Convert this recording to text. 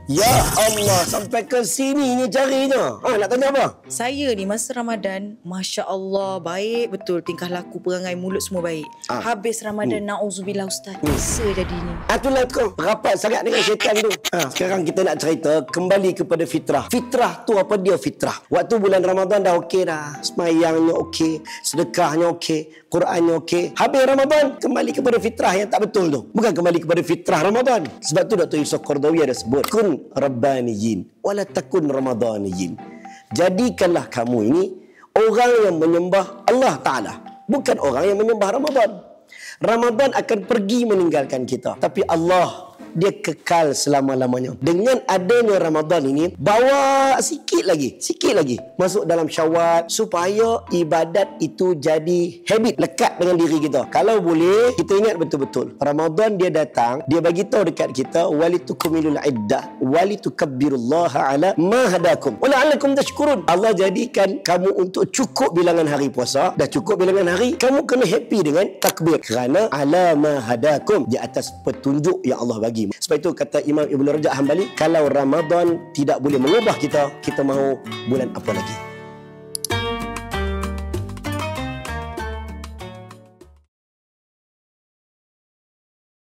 Ya Allah, sampai ke sini ni carinya. Nak tanya apa? Saya ni masa Ramadan, Masya Allah, baik betul. Tingkah laku, perangai, mulut semua baik. Habis Ramadan, na'udzubillah Ustaz. Bisa jadi ni. Itulah kau rapat sangat dengan syaitan tu. Sekarang kita nak cerita kembali kepada fitrah. Fitrah tu apa dia fitrah? Waktu bulan Ramadan dah okey dah. Semayangnya okey, sedekahnya okey, Qurannya okey. Habis Ramadan kembali kepada fitrah yang tak betul tu. Bukan kembali kepada fitrah Ramadan. Sebab tu Dr. Yusuf Qaradawi ada sebut, kun rabbaniyin wala takun ramadaniyin. Jadikanlah kamu ini orang yang menyembah Allah Ta'ala, bukan orang yang menyembah Ramadan. Ramadan akan pergi meninggalkan kita, tapi Allah, dia kekal selama-lamanya. Dengan adanya Ramadan ini, bawa sikit lagi masuk dalam Syawal, supaya ibadat itu jadi habit, lekat dengan diri kita. Kalau boleh, kita ingat betul-betul Ramadan dia datang, dia bagi tahu dekat kita, walitukmilul iddah walitukabbirullaha ala ma hadakum wa la'allakum tashkurun. Allah jadikan kamu untuk cukup bilangan hari puasa. Dah cukup bilangan hari, kamu kena happy dengan takbir, kerana ala ma hadakum, di atas petunjuk yang Allah bagi. Sebab itu kata Imam Ibn Rajab Hanbali, kalau Ramadan tidak boleh mengubah kita, kita mahu bulan apa lagi?